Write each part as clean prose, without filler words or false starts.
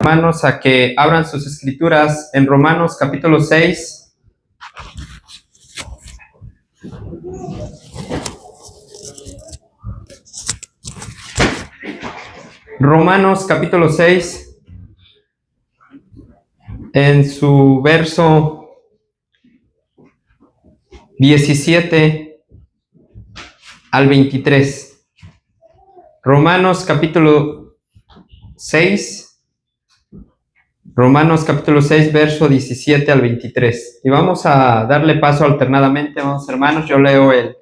hermanos a que abran sus escrituras en Romanos capítulo 6. Romanos capítulo 6, en su verso 17 al 23. Romanos capítulo 6, verso 17 al 23. Y vamos a darle paso alternadamente, vamos hermanos. Yo leo el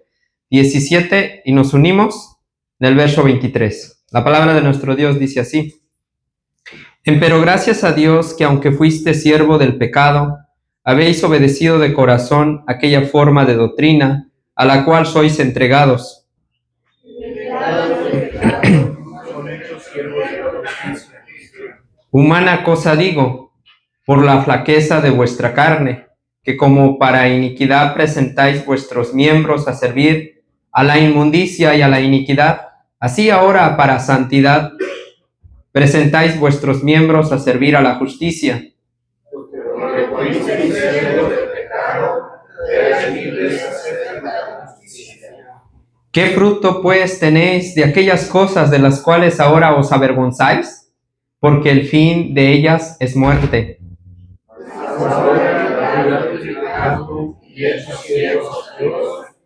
17 y nos unimos en el verso 23. La palabra de nuestro Dios dice así: Empero gracias a Dios que aunque fuiste siervo del pecado, habéis obedecido de corazón aquella forma de doctrina a la cual sois entregados. Humana cosa digo, por la flaqueza de vuestra carne, que como para iniquidad presentáis vuestros miembros a servir a la inmundicia y a la iniquidad, así ahora para santidad presentáis vuestros miembros a servir a la justicia. ¿Qué fruto pues tenéis de aquellas cosas de las cuales ahora os avergonzáis? Porque el fin de ellas es muerte.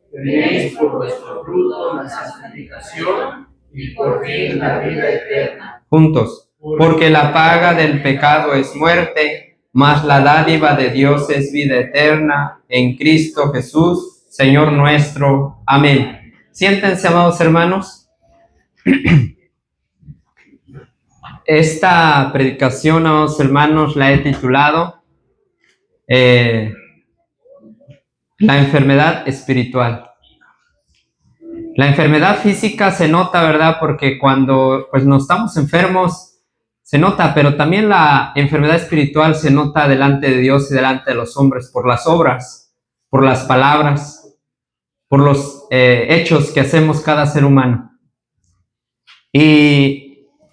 Tenéis por vuestro fruto la santificación y por fin la vida eterna. Juntos. Porque la paga del pecado es muerte, mas la dádiva de Dios es vida eterna en Cristo Jesús, Señor nuestro. Amén. Siéntense, amados hermanos. Esta predicación, amados hermanos, la he titulado La enfermedad espiritual. La enfermedad física se nota, ¿verdad? Porque cuando pues no estamos enfermos se nota, pero también la enfermedad espiritual se nota delante de Dios y delante de los hombres por las obras, por las palabras, por los hechos que hacemos cada ser humano. Y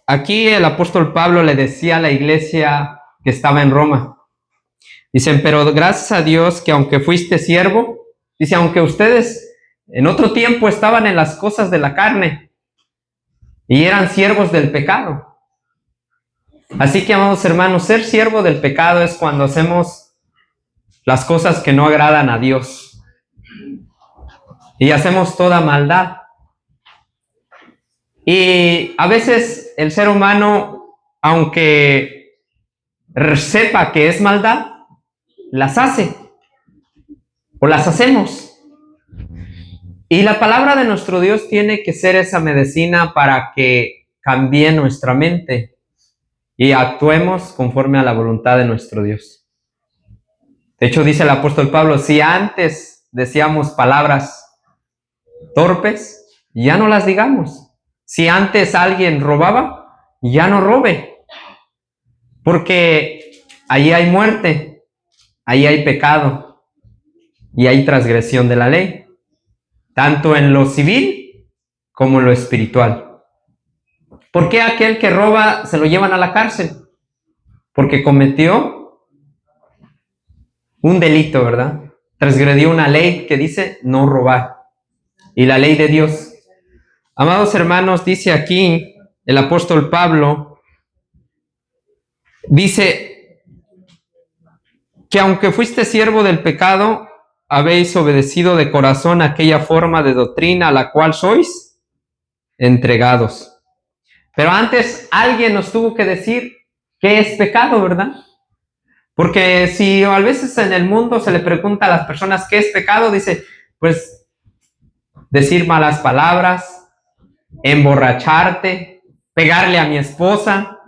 aquí el apóstol Pablo le decía a la iglesia que estaba en Roma, dicen, pero gracias a Dios que aunque fuiste siervo, dice, aunque ustedes en otro tiempo estaban en las cosas de la carne y eran siervos del pecado. Así que, amados hermanos, ser siervo del pecado es cuando hacemos las cosas que no agradan a Dios y hacemos toda maldad. Y a veces el ser humano, aunque sepa que es maldad, las hace o las hacemos. Y la palabra de nuestro Dios tiene que ser esa medicina para que cambie nuestra mente y actuemos conforme a la voluntad de nuestro Dios. De hecho, dice el apóstol Pablo, si antes decíamos palabras torpes, ya no las digamos. Si antes alguien robaba, ya no robe. Porque ahí hay muerte, ahí hay pecado y hay transgresión de la ley. Tanto en lo civil como en lo espiritual. ¿Por qué aquel que roba se lo llevan a la cárcel? Porque cometió un delito, ¿verdad? Transgredió una ley que dice no robar. Y la ley de Dios. Amados hermanos, dice aquí el apóstol Pablo, dice que aunque fuiste siervo del pecado, habéis obedecido de corazón aquella forma de doctrina a la cual sois entregados. Pero antes alguien nos tuvo que decir qué es pecado, ¿verdad? Porque si a veces en el mundo se le pregunta a las personas qué es pecado, dice, pues decir malas palabras, emborracharte, pegarle a mi esposa,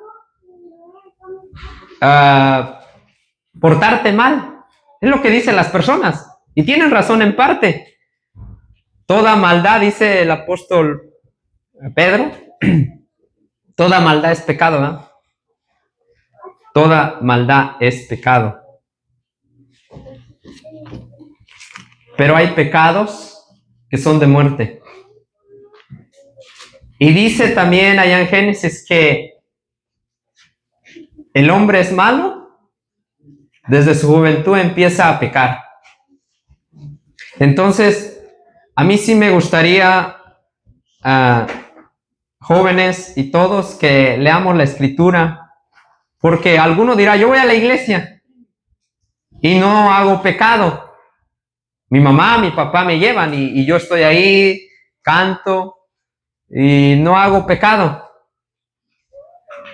portarte mal. Es lo que dicen las personas. Y tienen razón en parte. Toda maldad, dice el apóstol Pedro, toda maldad es pecado, ¿no? Toda maldad es pecado. Pero hay pecados que son de muerte. Y dice también allá en Génesis que el hombre es malo, desde su juventud empieza a pecar. Entonces, a mí sí me gustaría, jóvenes y todos, que leamos la Escritura, porque alguno dirá, yo voy a la iglesia y no hago pecado. Mi mamá, mi papá me llevan y yo estoy ahí, canto y no hago pecado.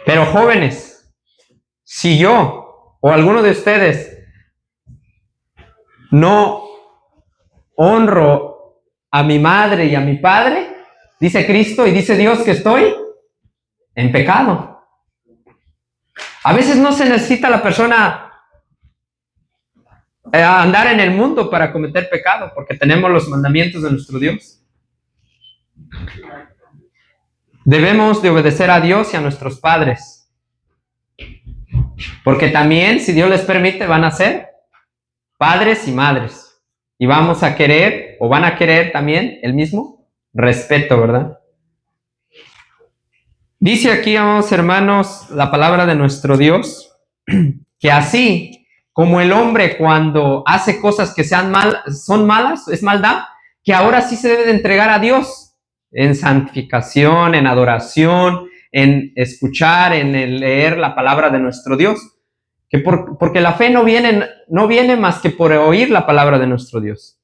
Pero jóvenes, si yo o alguno de ustedes no honro a mi madre y a mi padre, dice Cristo y dice Dios que estoy en pecado. A veces no se necesita la persona andar en el mundo para cometer pecado, porque tenemos los mandamientos de nuestro Dios. Debemos de obedecer a Dios y a nuestros padres, porque también, si Dios les permite, van a ser padres y madres, y vamos a querer, o van a querer también, el mismo respeto, ¿verdad? Dice aquí, amados hermanos, la palabra de nuestro Dios, que así como el hombre cuando hace cosas que son malas, es maldad, que ahora sí se debe de entregar a Dios en santificación, en adoración, en escuchar, en leer la palabra de nuestro Dios. Porque la fe no viene más que por oír la palabra de nuestro Dios.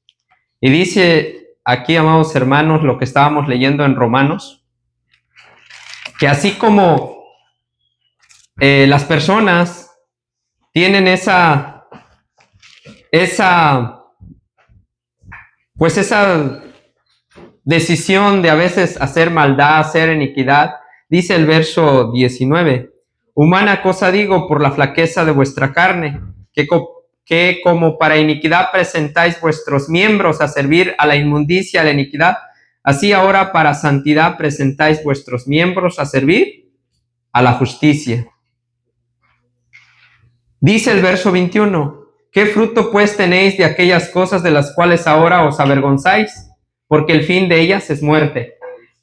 Y dice aquí, amados hermanos, lo que estábamos leyendo en Romanos, que así como las personas tienen esa decisión de a veces hacer maldad, hacer iniquidad, dice el verso 19, humana cosa digo por la flaqueza de vuestra carne, que como para iniquidad presentáis vuestros miembros a servir a la inmundicia, a la iniquidad, así ahora para santidad presentáis vuestros miembros a servir a la justicia. Dice el verso 21, ¿qué fruto pues tenéis de aquellas cosas de las cuales ahora os avergonzáis? Porque el fin de ellas es muerte.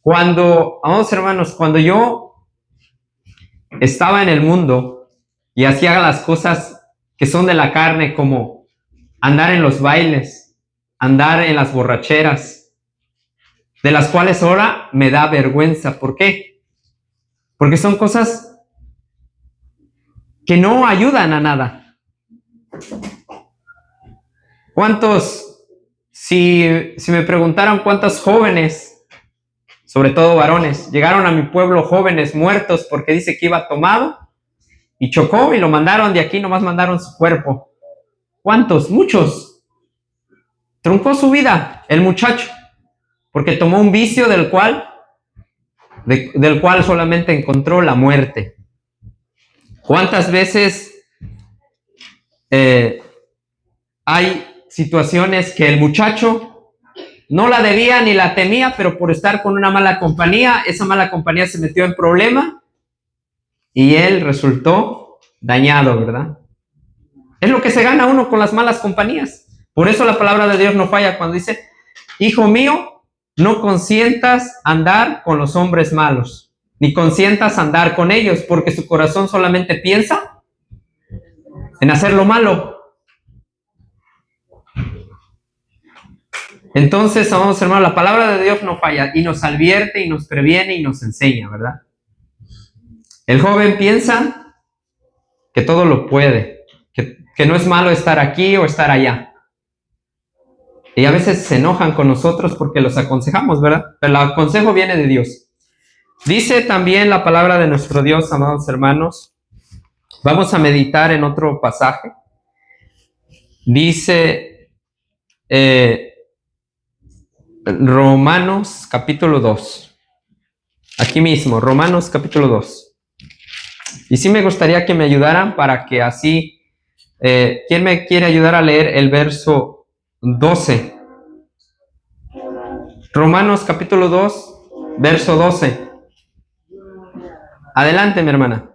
Amados hermanos, cuando yo estaba en el mundo y hacía las cosas que son de la carne, como andar en los bailes, andar en las borracheras, de las cuales ahora me da vergüenza. ¿Por qué? Porque son cosas que no ayudan a nada. ¿Cuántos, si me preguntaran cuántos jóvenes, sobre todo varones, llegaron a mi pueblo jóvenes muertos porque dice que iba tomado y chocó y lo mandaron de aquí, nomás mandaron su cuerpo? ¿Cuántos? Muchos. Truncó su vida el muchacho porque tomó un vicio del cual solamente encontró la muerte. ¿Cuántas veces hay situaciones que el muchacho no la debía ni la temía, pero por estar con una mala compañía, esa mala compañía se metió en problema y él resultó dañado, ¿verdad? Es lo que se gana uno con las malas compañías. Por eso la palabra de Dios no falla cuando dice, hijo mío, no consientas andar con los hombres malos, ni consientas andar con ellos, porque su corazón solamente piensa en hacer lo malo. Entonces, amados hermanos, la palabra de Dios no falla y nos advierte y nos previene y nos enseña, ¿verdad? El joven piensa que todo lo puede, que no es malo estar aquí o estar allá. Y a veces se enojan con nosotros porque los aconsejamos, ¿verdad? Pero el consejo viene de Dios. Dice también la palabra de nuestro Dios, amados hermanos. Vamos a meditar en otro pasaje. Dice Romanos capítulo 2. Aquí mismo, Romanos capítulo 2. Y sí me gustaría que me ayudaran para que así, ¿quién me quiere ayudar a leer el verso 12? Romanos capítulo 2, verso 12. Adelante, mi hermana.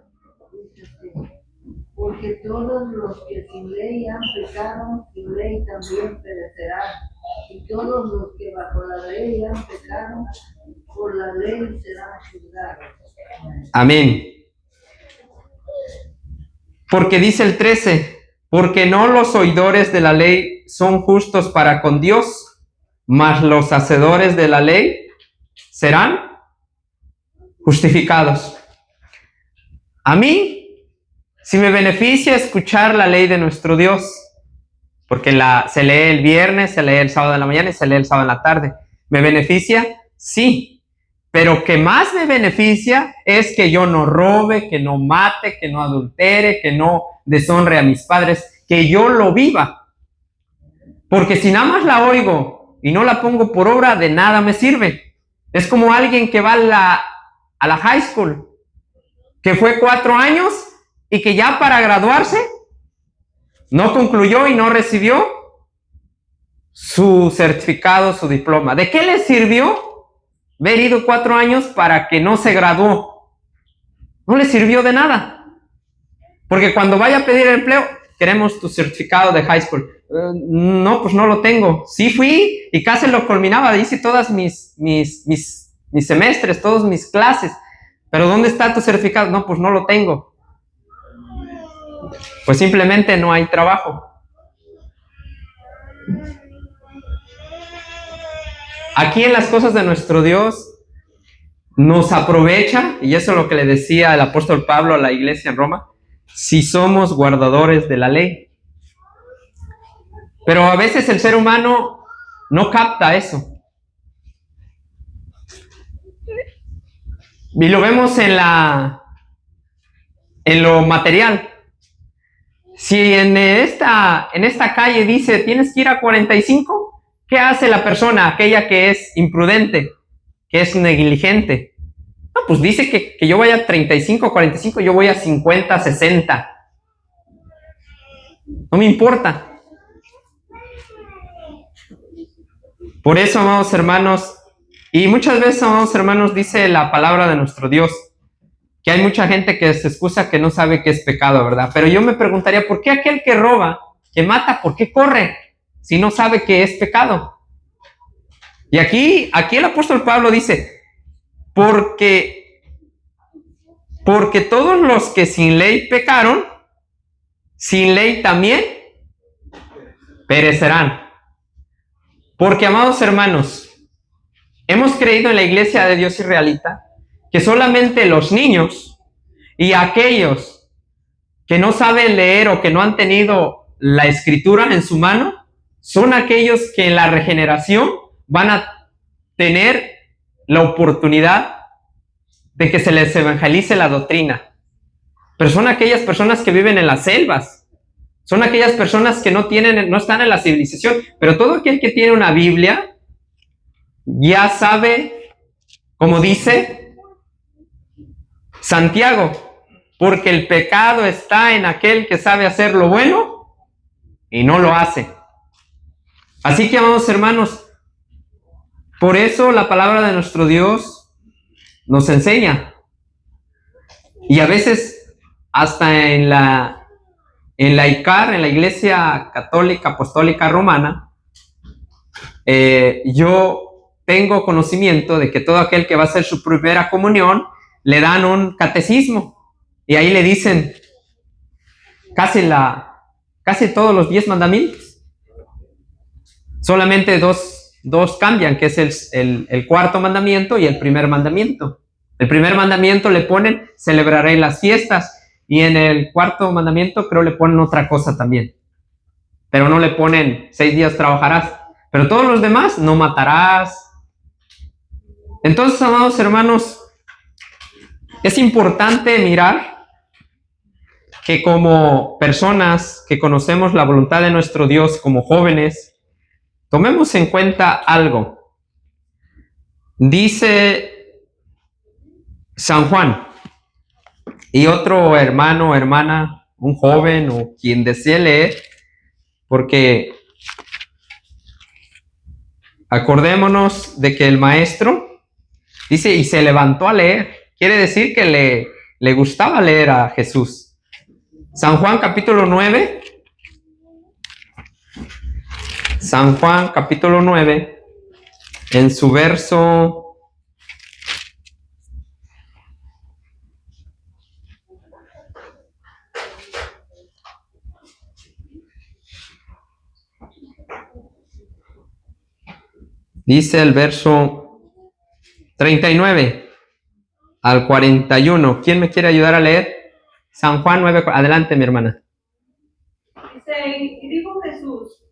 Porque todos los que sin ley han pecado, sin ley también perecerán. Y todos los que bajo la ley han pecado, por la ley serán juzgados. Amén. Porque dice el 13, porque no los oidores de la ley son justos para con Dios, mas los hacedores de la ley serán justificados. A mí, si me beneficia escuchar la ley de nuestro Dios, porque se lee el viernes, se lee el sábado en la mañana y se lee el sábado en la tarde. ¿Me beneficia? Sí. Pero que más me beneficia es que yo no robe, que no mate, que no adultere, que no deshonre a mis padres, que yo lo viva. Porque si nada más la oigo y no la pongo por obra, de nada me sirve. Es como alguien que va a la high school, que fue 4 años y que ya para graduarse no concluyó y no recibió su certificado, su diploma. ¿De qué le sirvió haber ido 4 años para que no se graduó? No le sirvió de nada. Porque cuando vaya a pedir empleo, queremos tu certificado de high school. No, pues no lo tengo. Sí fui y casi lo culminaba. Hice todas mis semestres, todas mis clases. Pero ¿dónde está tu certificado? No, pues no lo tengo. Pues simplemente no hay trabajo. Aquí en las cosas de nuestro Dios nos aprovecha, y eso es lo que le decía el apóstol Pablo a la iglesia en Roma, si somos guardadores de la ley. Pero a veces el ser humano no capta eso. Y lo vemos en lo material. Si en esta calle dice tienes que ir a 45, ¿qué hace la persona, aquella que es imprudente, que es negligente? No, pues dice que yo vaya a 35, 45, yo voy a 50, 60. No me importa. Por eso, amados hermanos, y muchas veces, amados hermanos, dice la palabra de nuestro Dios, que hay mucha gente que se excusa que no sabe qué es pecado, ¿verdad? Pero yo me preguntaría, ¿por qué aquel que roba, que mata, por qué corre si no sabe qué es pecado? Y aquí el apóstol Pablo dice, porque todos los que sin ley pecaron, sin ley también perecerán. Porque, amados hermanos, hemos creído en la iglesia de Dios israelita que solamente los niños y aquellos que no saben leer o que no han tenido la escritura en su mano son aquellos que en la regeneración van a tener la oportunidad de que se les evangelice la doctrina. Pero son aquellas personas que viven en las selvas, son aquellas personas que no están en la civilización. Pero todo aquel que tiene una Biblia ya sabe, como dice Santiago, porque el pecado está en aquel que sabe hacer lo bueno y no lo hace. Así que, amados hermanos, por eso la palabra de nuestro Dios nos enseña. Y a veces hasta en la ICAR, en la Iglesia Católica Apostólica Romana, yo tengo conocimiento de que todo aquel que va a hacer su primera comunión le dan un catecismo y ahí le dicen casi todos los 10 mandamientos. Solamente dos cambian, que es el cuarto mandamiento y el primer mandamiento. El primer mandamiento le ponen celebraré las fiestas, y en el cuarto mandamiento creo le ponen otra cosa también, pero no le ponen 6 días trabajarás. Pero todos los demás, no matarás. Entonces, amados hermanos, es importante mirar que como personas que conocemos la voluntad de nuestro Dios, como jóvenes, tomemos en cuenta algo. Dice San Juan, y otro hermano, hermana, un joven o quien desee leer, porque acordémonos de que el maestro dice, y se levantó a leer. Quiere decir que le gustaba leer a Jesús. San Juan capítulo 9. San Juan capítulo 9, en su verso Dice el verso 39 al 41. ¿Quién me quiere ayudar a leer? San Juan 9. Adelante, mi hermana. Dice, y dijo Jesús,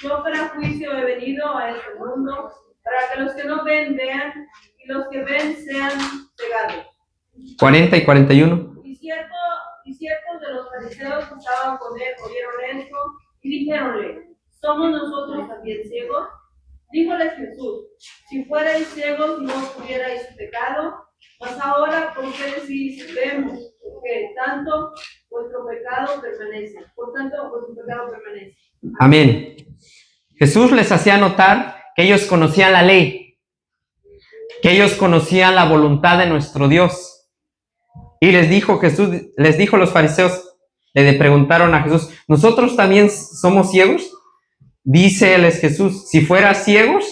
yo para juicio he venido a este mundo, para que los que no ven vean, y los que ven sean cegados. 40 y 41. Y ciertos de los fariseos que estaban con él oyeron esto, y dijéronle, ¿somos nosotros también ciegos? Díjoles Jesús, si fuerais ciegos no tuvierais pecado, mas ahora por qué decís vemos, porque tanto vuestro pecado permanece. Por tanto vuestro pecado permanece. Amén. Jesús les hacía notar que ellos conocían la ley, que ellos conocían la voluntad de nuestro Dios. Y les dijo los fariseos, le preguntaron a Jesús, ¿nosotros también somos ciegos? Díceles Jesús, si fueran ciegos,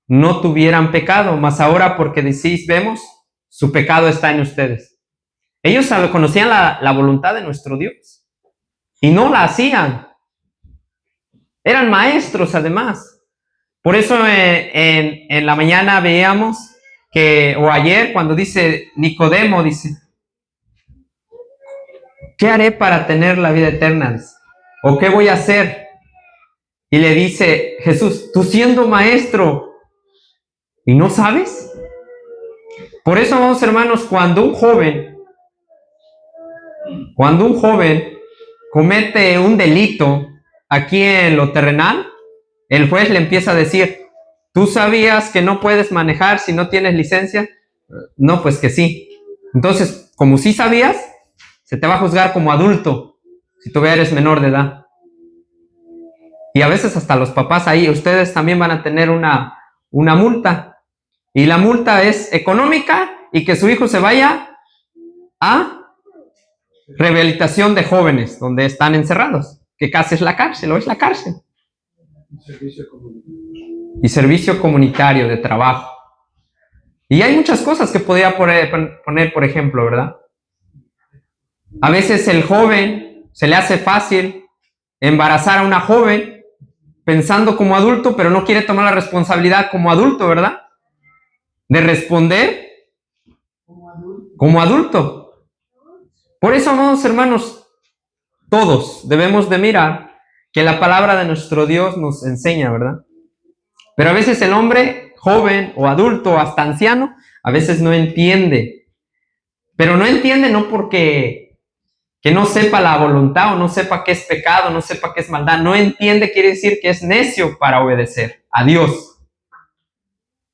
no tuvieran pecado, mas ahora porque decís vemos, su pecado está en ustedes. Ellos conocían la voluntad de nuestro Dios y no la hacían. Eran maestros además. Por eso en la mañana veíamos que, o ayer cuando dice Nicodemo, dice, ¿qué haré para tener la vida eterna? ¿O qué voy a hacer? Y le dice Jesús, tú siendo maestro, ¿y no sabes? Por eso, vamos hermanos, cuando un joven comete un delito aquí en lo terrenal, el juez le empieza a decir, ¿tú sabías que no puedes manejar si no tienes licencia? No, pues que sí. Entonces, como sí sabías, se te va a juzgar como adulto si todavía eres menor de edad. Y a veces hasta los papás ahí, ustedes también van a tener una multa. Y la multa es económica y que su hijo se vaya a rehabilitación de jóvenes, donde están encerrados, que casi es la cárcel, o es la cárcel. Y servicio comunitario de trabajo. Y hay muchas cosas que podría poner, por ejemplo, ¿verdad? A veces el joven se le hace fácil embarazar a una joven pensando como adulto, pero no quiere tomar la responsabilidad como adulto, ¿verdad? De responder como adulto. Por eso, amados hermanos, todos debemos de mirar que la palabra de nuestro Dios nos enseña, ¿verdad? Pero a veces el hombre joven o adulto o hasta anciano, a veces no entiende. Pero no entiende no porque que no sepa la voluntad o no sepa qué es pecado, no sepa qué es maldad. No entiende quiere decir que es necio para obedecer a Dios.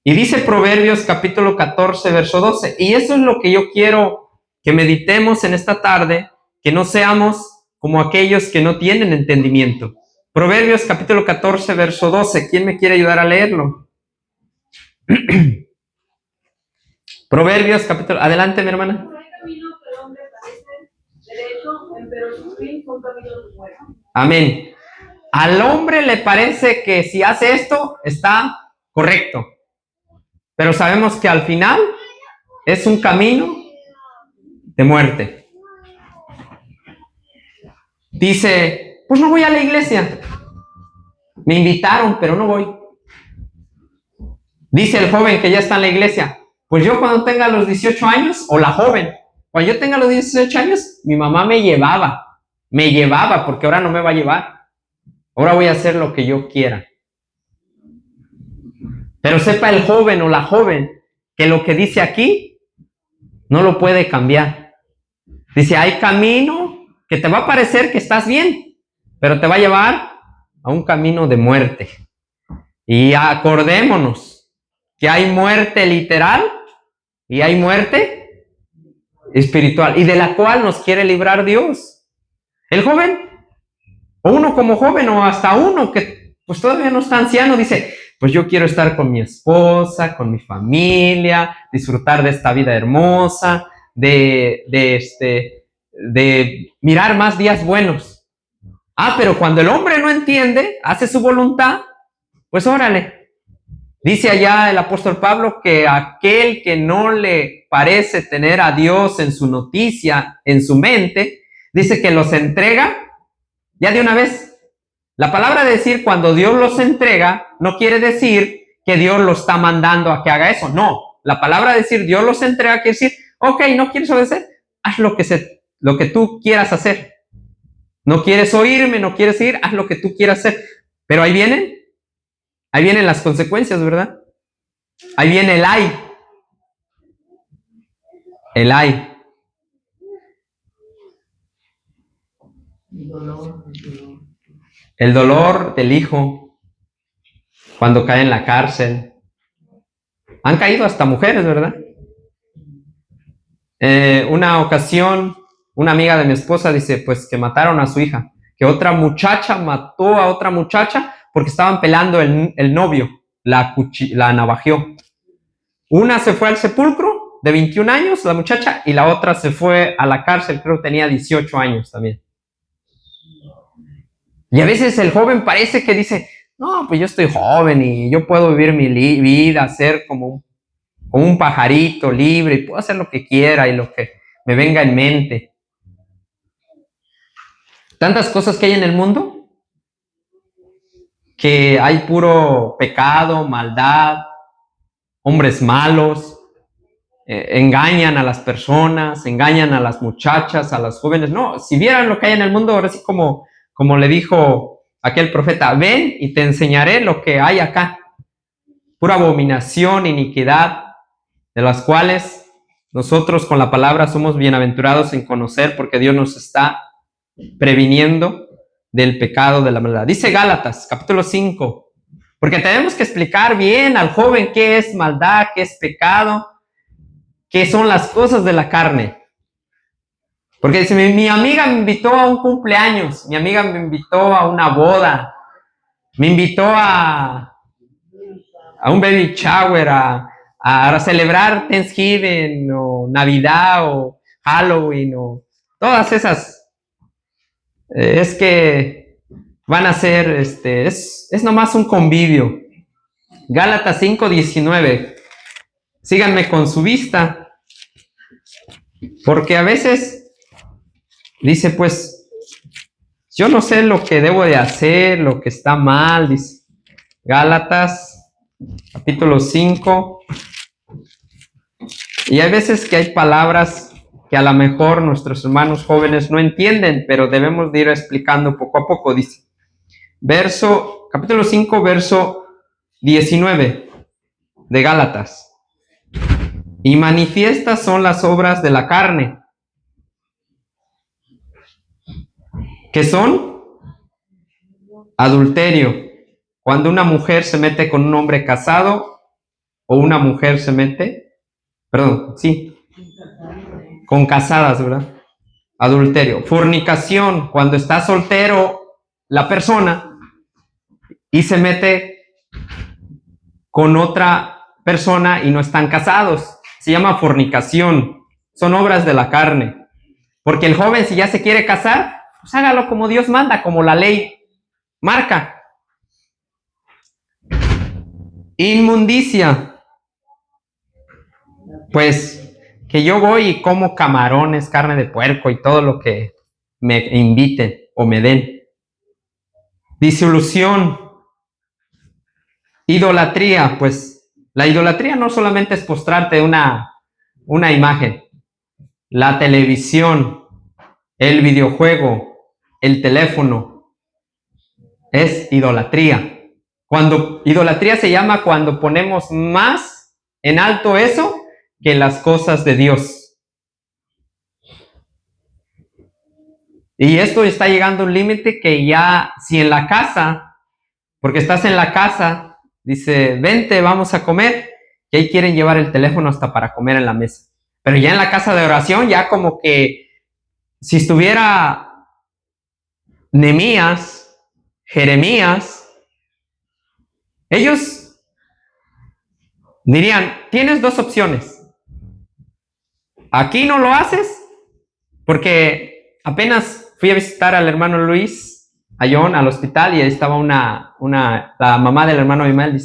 Y dice Proverbios capítulo 14, verso 12. Y eso es lo que yo quiero que meditemos en esta tarde, que no seamos como aquellos que no tienen entendimiento. Proverbios capítulo 14, verso 12. ¿Quién me quiere ayudar a leerlo? Proverbios capítulo... Adelante, mi hermana. No hay camino que el hombre parece derecho, pero su fin son caminos de muerte. Amén. Al hombre le parece que si hace esto está correcto, pero sabemos que al final es un camino de muerte. Dice, pues no voy a la iglesia. Me invitaron, pero no voy. Dice el joven que ya está en la iglesia, pues yo cuando tenga los 18 años, o la joven, cuando yo tenga los 18 años, mi mamá me llevaba, porque ahora no me va a llevar. Ahora voy a hacer lo que yo quiera. Pero sepa el joven o la joven que lo que dice aquí no lo puede cambiar. Dice, hay camino que te va a parecer que estás bien, pero te va a llevar a un camino de muerte. Y acordémonos que hay muerte literal y hay muerte espiritual, y de la cual nos quiere librar Dios. El joven, o uno como joven, o hasta uno que pues todavía no está anciano, dice, pues yo quiero estar con mi esposa, con mi familia, disfrutar de esta vida hermosa, de mirar más días buenos. Pero cuando el hombre no entiende, hace su voluntad, pues órale. Dice allá el apóstol Pablo que aquel que no le parece tener a Dios en su noticia, en su mente, dice que los entrega ya de una vez. La palabra decir cuando Dios los entrega no quiere decir que Dios lo está mandando a que haga eso. No, la palabra decir Dios los entrega quiere decir, ok, no quieres obedecer, haz lo que tú quieras hacer. No quieres oírme, no quieres ir, haz lo que tú quieras hacer. Pero ahí vienen las consecuencias, ¿verdad? Ahí viene el ay. El ay. El dolor del hijo cuando cae en la cárcel. Han caído hasta mujeres, ¿verdad? Una ocasión, una amiga de mi esposa dice, pues que mataron a su hija, que otra muchacha mató a otra muchacha porque estaban pelando el novio, la navajeó. Una se fue al sepulcro de 21 años, la muchacha, y la otra se fue a la cárcel, creo que tenía 18 años también. Y a veces el joven parece que dice, no, pues yo estoy joven y yo puedo vivir mi vida, ser como un pajarito libre y puedo hacer lo que quiera y lo que me venga en mente. Tantas cosas que hay en el mundo, que hay puro pecado, maldad, hombres malos, engañan a las personas, engañan a las muchachas, a las jóvenes. No, si vieran lo que hay en el mundo, ahora sí como le dijo aquel profeta, ven y te enseñaré lo que hay acá. Pura abominación, iniquidad, de las cuales nosotros con la palabra somos bienaventurados en conocer, porque Dios nos está previniendo del pecado, de la maldad. Dice Gálatas, capítulo 5, porque tenemos que explicar bien al joven qué es maldad, qué es pecado, qué son las cosas de la carne. Porque dice, mi amiga me invitó a un cumpleaños, mi amiga me invitó a una boda, me invitó a un baby shower, a celebrar Thanksgiving o Navidad o Halloween o todas esas. Es que van a ser, es nomás un convivio. Gálatas 5:19. Síganme con su vista, porque a veces dice, pues, yo no sé lo que debo de hacer, lo que está mal, dice Gálatas, capítulo 5. Y hay veces que hay palabras que a lo mejor nuestros hermanos jóvenes no entienden, pero debemos de ir explicando poco a poco. Dice, capítulo 5, verso 19 de Gálatas. Y manifiestas son las obras de la carne, que son adulterio, cuando una mujer se mete con un hombre casado, o una mujer se mete, con casadas, ¿verdad? Adulterio. Fornicación, cuando está soltero la persona y se mete con otra persona y no están casados. Se llama fornicación. Son obras de la carne. Porque el joven, si ya se quiere casar, pues hágalo como Dios manda, como la ley marca. Inmundicia. Pues que yo voy y como camarones, carne de puerco y todo lo que me inviten o me den. Disolución. Idolatría, pues la idolatría no solamente es postrarte una imagen. La televisión, el videojuego, el teléfono, es idolatría. Idolatría se llama cuando ponemos más en alto eso que las cosas de Dios. Y esto está llegando a un límite que ya, si en la casa, porque estás en la casa, dice, vente, vamos a comer, y ahí quieren llevar el teléfono hasta para comer en la mesa. Pero ya en la casa de oración, ya como que si estuviera Nehemías, Jeremías, ellos dirían, tienes dos opciones. Aquí no lo haces, porque apenas fui a visitar al hermano Luis, a John, al hospital, y ahí estaba la mamá del hermano Imael,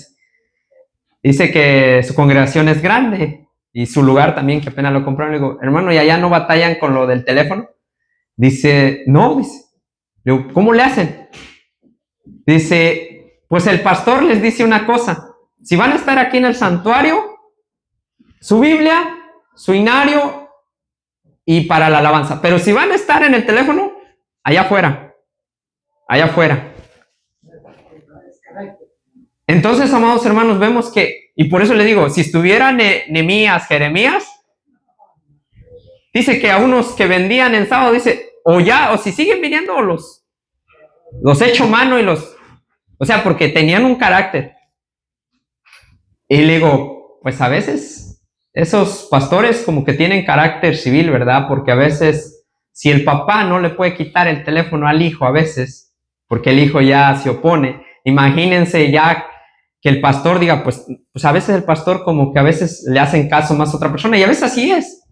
dice que su congregación es grande, y su lugar también, que apenas lo compraron. Le digo, hermano, ¿y allá no batallan con lo del teléfono? Dice, no, dice. Le digo, ¿cómo le hacen? Dice, pues el pastor les dice una cosa, Si van a estar aquí en el santuario, su Biblia, su inario y para la alabanza. Pero si van a estar en el teléfono, allá afuera. Allá afuera. Entonces, amados hermanos, vemos que, y por eso le digo, si estuviera Nehemías, Jeremías, dice que a unos que vendían en sábado, dice, o si siguen viniendo, los echo mano y o sea, porque tenían un carácter. Y le digo, pues a veces esos pastores como que tienen carácter civil, ¿verdad? Porque a veces, si el papá no le puede quitar el teléfono al hijo, a veces, porque el hijo ya se opone, imagínense ya que el pastor diga, pues a veces el pastor como que a veces le hacen caso más a otra persona, y a veces así es.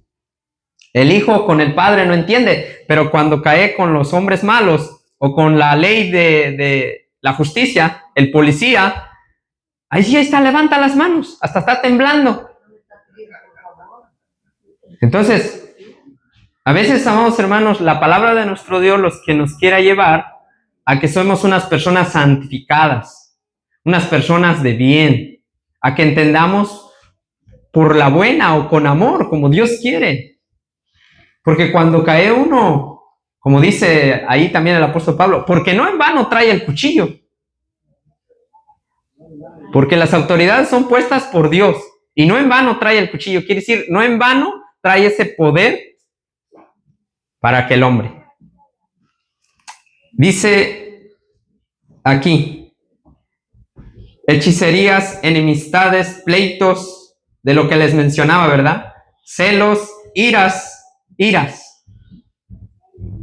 El hijo con el padre no entiende, pero cuando cae con los hombres malos o con la ley de la justicia, el policía, ahí sí está, levanta las manos, hasta está temblando. Entonces, a veces, amados hermanos, la palabra de nuestro Dios los que nos quiera llevar a que somos unas personas santificadas, unas personas de bien, a que entendamos por la buena o con amor, como Dios quiere. Porque cuando cae uno, como dice ahí también el apóstol Pablo, porque no en vano trae el cuchillo. Porque las autoridades son puestas por Dios y no en vano trae el cuchillo. Quiere decir, no en vano trae ese poder para aquel hombre. Dice aquí, hechicerías, enemistades, pleitos, de lo que les mencionaba, ¿verdad? Celos, iras.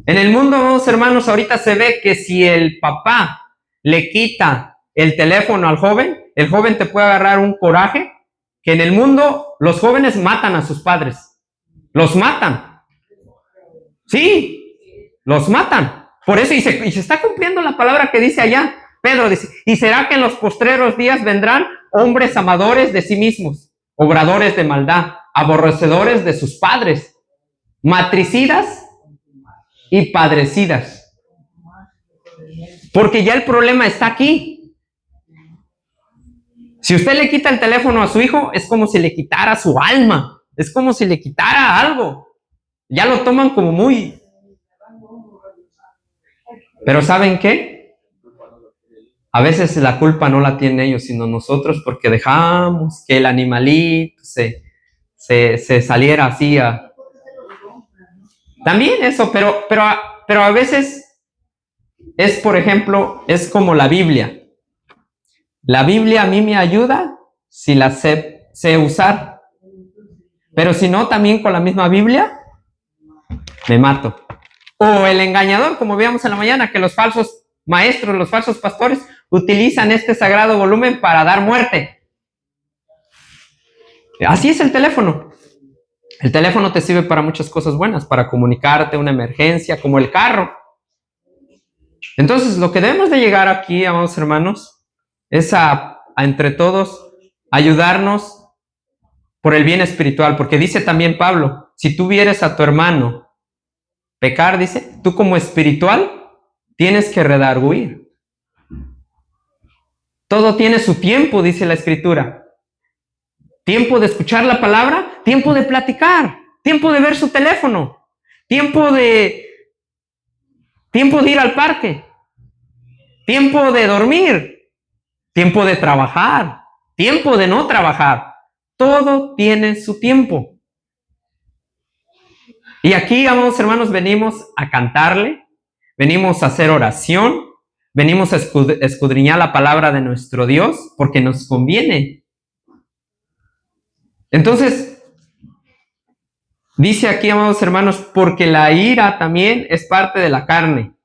En el mundo, amados hermanos, ahorita se ve que si el papá le quita el teléfono al joven, el joven te puede agarrar un coraje, que en el mundo los jóvenes matan a sus padres. Los matan. Sí, los matan. Por eso, y se está cumpliendo la palabra que dice allá. Pedro dice, y será que en los postreros días vendrán hombres amadores de sí mismos, obradores de maldad, aborrecedores de sus padres, matricidas y padrecidas. Porque ya el problema está aquí. Si usted le quita el teléfono a su hijo, es como si le quitara su alma, es como si le quitara algo. Ya lo toman como muy... Pero ¿saben qué? A veces la culpa no la tienen ellos, sino nosotros, porque dejamos que el animalito se saliera así a... También eso, pero a veces es, por ejemplo, es como la Biblia. La Biblia a mí me ayuda si la sé usar. Pero si no, también con la misma Biblia me mato. O el engañador, como veíamos en la mañana, que los falsos maestros, los falsos pastores, utilizan este sagrado volumen para dar muerte. Así es el teléfono. El teléfono te sirve para muchas cosas buenas, para comunicarte una emergencia, como el carro. Entonces, lo que debemos de llegar aquí, amados hermanos, es a entre todos ayudarnos por el bien espiritual, porque dice también Pablo, si tú vieres a tu hermano pecar, dice, tú como espiritual tienes que redarguir. Todo tiene su tiempo, dice la Escritura. Tiempo de escuchar la palabra, tiempo de platicar, tiempo de ver su teléfono, tiempo de ir al parque, tiempo de dormir, tiempo de trabajar, tiempo de no trabajar. Todo tiene su tiempo. Y aquí, amados hermanos, venimos a cantarle, venimos a hacer oración, venimos a escudriñar la palabra de nuestro Dios, porque nos conviene. Entonces, dice aquí, amados hermanos, porque la ira también es parte de la carne.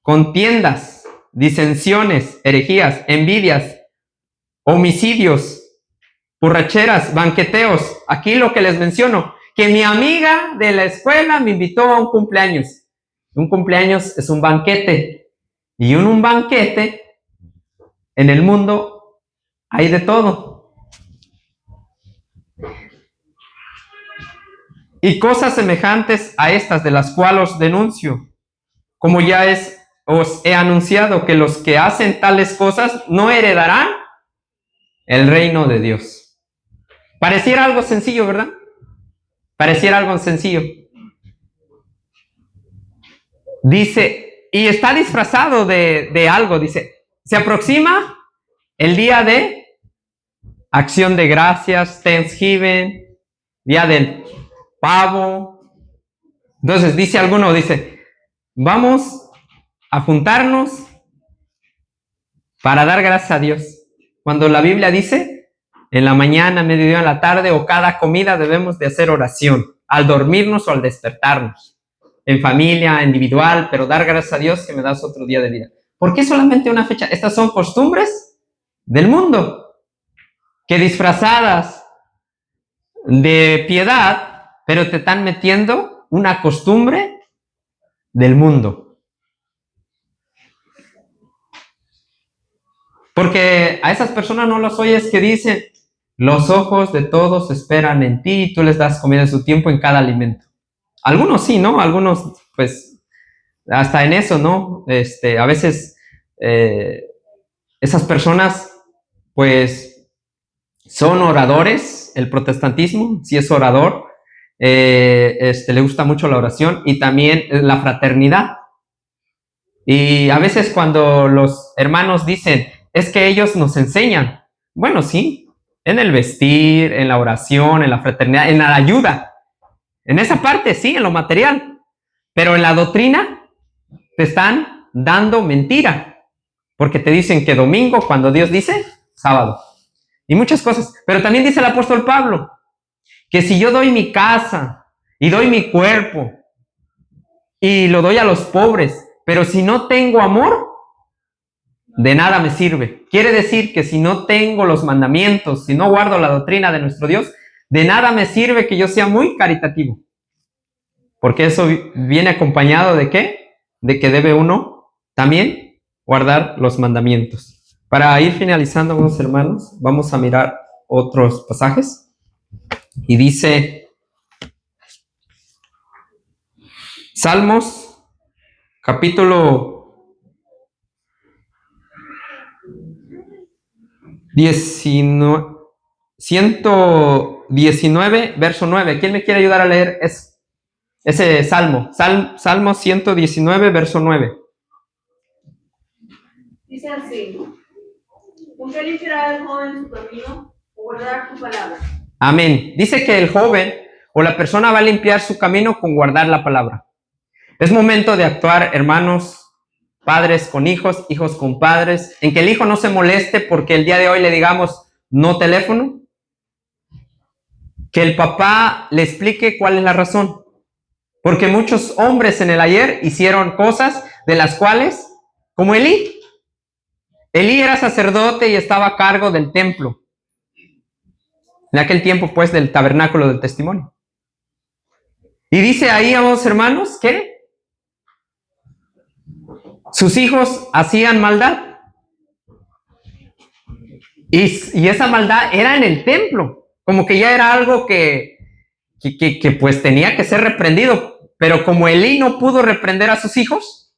Contiendas, disensiones, herejías, envidias, homicidios, borracheras, banqueteos. Aquí lo que les menciono, que mi amiga de la escuela me invitó a un cumpleaños. Un cumpleaños es un banquete. Y en un banquete, en el mundo, hay de todo. Y cosas semejantes a estas, de las cuales os denuncio, como ya es os he anunciado que los que hacen tales cosas no heredarán el reino de Dios. Pareciera algo sencillo, ¿verdad? Pareciera algo sencillo. Dice, y está disfrazado de algo, dice, se aproxima el día de acción de gracias, Thanksgiving, día del pavo. Entonces dice alguno, dice, vamos a juntarnos para dar gracias a Dios. Cuando la Biblia dice, en la mañana, mediodía, en la tarde o cada comida debemos de hacer oración, al dormirnos o al despertarnos, en familia, individual, pero dar gracias a Dios que me das otro día de vida. ¿Por qué solamente una fecha? Estas son costumbres del mundo, que disfrazadas de piedad, pero te están metiendo una costumbre del mundo. Porque a esas personas no las oyes que dicen, los ojos de todos esperan en ti y tú les das comida en su tiempo en cada alimento. Algunos sí, ¿no? Algunos, pues, hasta en eso, ¿no? A veces esas personas, pues, son oradores. El protestantismo sí es orador. Le gusta mucho la oración y también la fraternidad. Y a veces cuando los hermanos dicen, es que ellos nos enseñan. Bueno, sí, en el vestir, en la oración, en la fraternidad, en la ayuda. En esa parte, sí, en lo material. Pero en la doctrina te están dando mentira. Porque te dicen que domingo, cuando Dios dice, sábado. Y muchas cosas. Pero también dice el apóstol Pablo, que si yo doy mi casa y doy mi cuerpo y lo doy a los pobres, pero si no tengo amor, de nada me sirve. Quiere decir que si no tengo los mandamientos, si no guardo la doctrina de nuestro Dios, de nada me sirve que yo sea muy caritativo. Porque eso viene acompañado ¿de qué? De que debe uno también guardar los mandamientos. Para ir finalizando, unos hermanos, vamos a mirar otros pasajes. Y dice Salmos, capítulo 119, verso 9. ¿Quién me quiere ayudar a leer ese salmo? Salmo 119, verso 9. Dice así, ¿con qué limpiará el joven su camino o guardar tu palabra? Amén. Dice que el joven o la persona va a limpiar su camino con guardar la palabra. Es momento de actuar, hermanos, padres con hijos, hijos con padres, en que el hijo no se moleste porque el día de hoy le digamos no teléfono. Que el papá le explique cuál es la razón. Porque muchos hombres en el ayer hicieron cosas de las cuales, como Elí era sacerdote y estaba a cargo del templo. En aquel tiempo, pues, del tabernáculo del testimonio. Y dice ahí, amados hermanos, que sus hijos hacían maldad. Y esa maldad era en el templo. Como que ya era algo que pues tenía que ser reprendido. Pero como Elí no pudo reprender a sus hijos,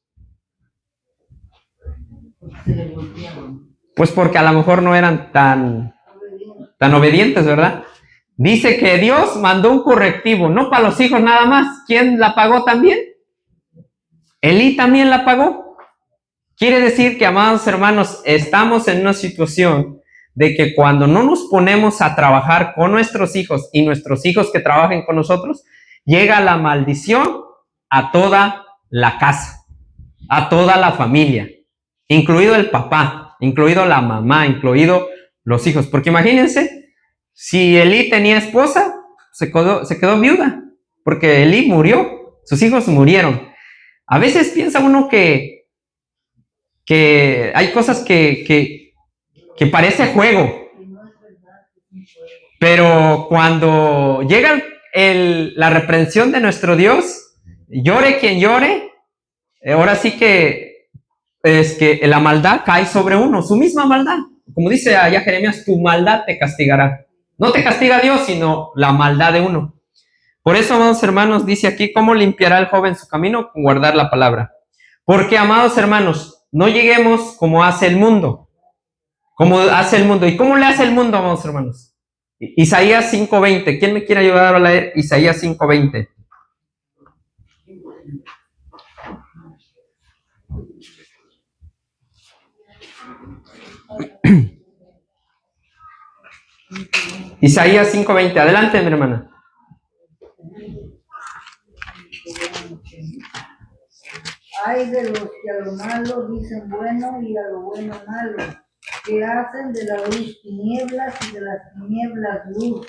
pues porque a lo mejor no eran tan obedientes, ¿verdad? Dice que Dios mandó un correctivo, no para los hijos nada más. ¿Quién la pagó también? Elí también la pagó. Quiere decir que, amados hermanos, estamos en una situación de que cuando no nos ponemos a trabajar con nuestros hijos y nuestros hijos que trabajen con nosotros, llega la maldición a toda la casa, a toda la familia, incluido el papá, incluido la mamá, incluido los hijos. Porque imagínense, si Elí tenía esposa, se quedó viuda, porque Elí murió, sus hijos murieron. A veces piensa uno que hay cosas que parece juego, pero cuando llega la reprensión de nuestro Dios, llore quien llore, ahora sí que es que la maldad cae sobre uno, su misma maldad. Como dice allá Jeremías, tu maldad te castigará. No te castiga Dios, sino la maldad de uno. Por eso, amados hermanos, dice aquí, ¿cómo limpiará el joven su camino? Con guardar la palabra. Porque, amados hermanos, no lleguemos como hace el mundo. Como hace el mundo. ¿Y cómo le hace el mundo, amados hermanos? Isaías 5:20. ¿Quién me quiere ayudar a leer Isaías 5:20? Isaías 5:20. Adelante, mi hermana. Hay de los que a lo malo dicen bueno y a lo bueno malo, que hacen de la luz tinieblas y de las tinieblas luz,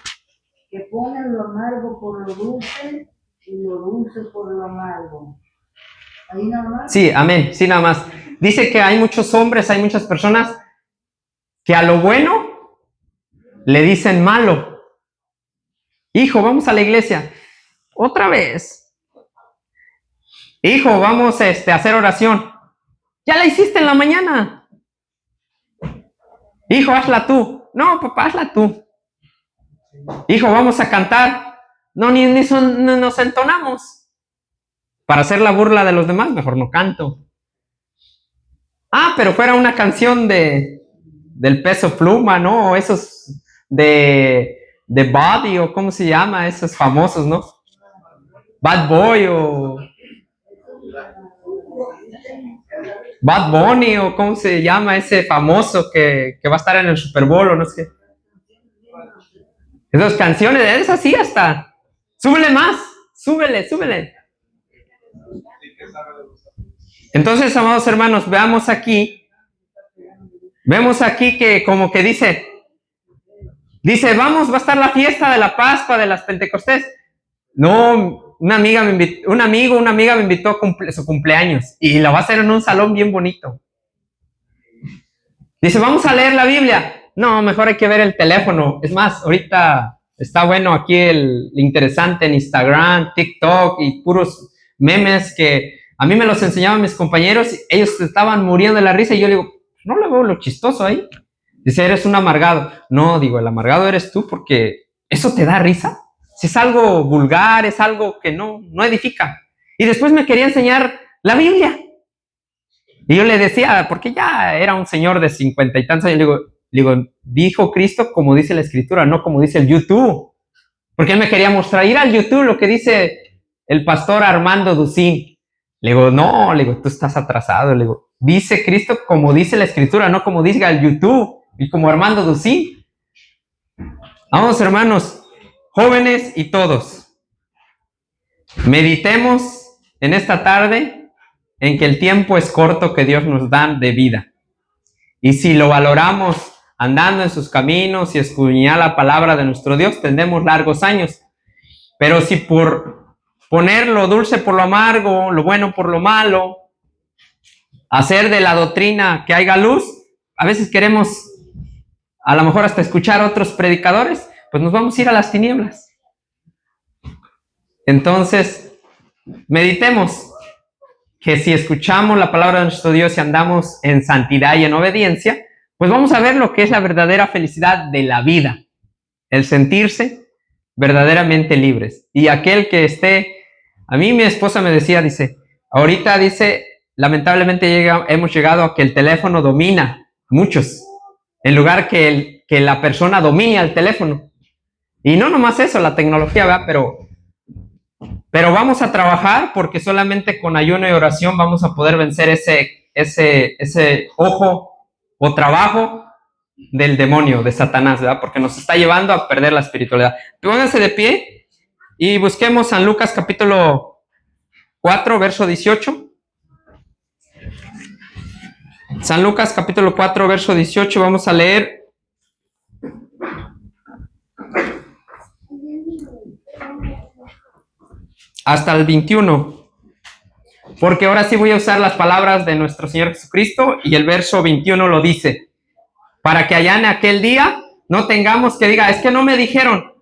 que ponen lo amargo por lo dulce y lo dulce por lo amargo. ¿Ahí nada más? Sí, amén. Sí, nada más. Dice que hay muchos hombres, hay muchas personas que a lo bueno le dicen malo. Hijo, vamos a la iglesia. Otra vez. Hijo, vamos a hacer oración. Ya la hiciste en la mañana. Hijo, hazla tú. No, papá, hazla tú. Hijo, vamos a cantar. No, ni nos entonamos. Para hacer la burla de los demás, mejor no canto. Ah, pero fuera una canción del Peso Pluma, ¿no? O esos de Body, o ¿cómo se llama? Esos famosos, ¿no? Bad Boy o Bad Bunny, o ¿cómo se llama ese famoso que va a estar en el Super Bowl o no sé qué? Esas canciones, es así hasta. Súbele más, súbele. Entonces, amados hermanos, vemos aquí que como que dice, vamos, va a estar la fiesta de la Pascua, de las Pentecostés. No, una amiga me invitó a su cumpleaños y la va a hacer en un salón bien bonito. Dice, vamos a leer la Biblia. No, mejor hay que ver el teléfono. Es más, ahorita está bueno aquí el interesante en Instagram, TikTok y puros memes que a mí me los enseñaban mis compañeros. Ellos estaban muriendo de la risa y yo le digo, no le veo lo chistoso ahí. Dice, eres un amargado. No, digo, el amargado eres tú porque eso te da risa. Si es algo vulgar, es algo que no edifica. Y después me quería enseñar la Biblia. Y yo le decía, porque ya era un señor de 50 y tantos años, le digo, dijo Cristo como dice la Escritura, no como dice el YouTube. Porque él me quería mostrar, ir al YouTube lo que dice el pastor Armando Ducín. Le digo, no, tú estás atrasado. Le digo, dice Cristo como dice la Escritura, no como diga el YouTube y como Armando Ducín. Vamos, hermanos, jóvenes y todos, meditemos en esta tarde en que el tiempo es corto que Dios nos da de vida. Y si lo valoramos andando en sus caminos y escudriñar la palabra de nuestro Dios, tendremos largos años. Pero si por poner lo dulce por lo amargo, lo bueno por lo malo, hacer de la doctrina que haya luz, a veces queremos a lo mejor hasta escuchar a otros predicadores, pues nos vamos a ir a las tinieblas. Entonces, meditemos que si escuchamos la palabra de nuestro Dios y andamos en santidad y en obediencia, pues vamos a ver lo que es la verdadera felicidad de la vida, el sentirse verdaderamente libres. Y aquel que esté, a mí mi esposa me decía, dice, ahorita dice, lamentablemente hemos llegado a que el teléfono domina muchos, en lugar que la persona domine al teléfono. Y no nomás eso, la tecnología, ¿verdad? Pero vamos a trabajar porque solamente con ayuno y oración vamos a poder vencer ese ojo o trabajo del demonio, de Satanás, ¿verdad? Porque nos está llevando a perder la espiritualidad. Pónganse de pie y busquemos San Lucas capítulo 4, verso 18. San Lucas capítulo 4, verso 18, vamos a leer. Hasta el 21, porque ahora sí voy a usar las palabras de nuestro Señor Jesucristo y el verso 21 lo dice, para que allá en aquel día no tengamos que diga, es que no me dijeron.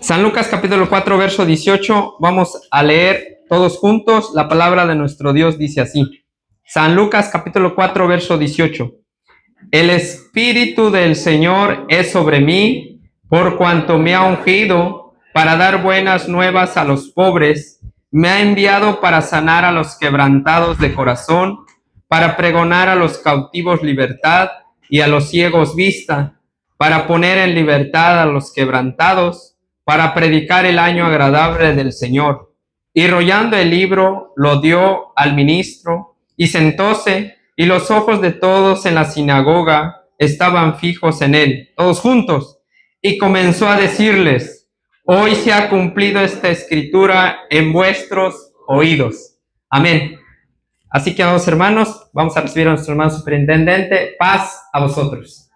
San Lucas capítulo 4, verso 18, vamos a leer todos juntos, la palabra de nuestro Dios dice así. San Lucas capítulo 4, verso 18. El Espíritu del Señor es sobre mí, por cuanto me ha ungido para dar buenas nuevas a los pobres, me ha enviado para sanar a los quebrantados de corazón, para pregonar a los cautivos libertad y a los ciegos vista, para poner en libertad a los quebrantados, para predicar el año agradable del Señor. Y rollando el libro, lo dio al ministro, y sentóse, y los ojos de todos en la sinagoga estaban fijos en él, todos juntos, y comenzó a decirles: hoy se ha cumplido esta escritura en vuestros oídos. Amén. Así que, amados hermanos, vamos a recibir a nuestro hermano superintendente. Paz a vosotros.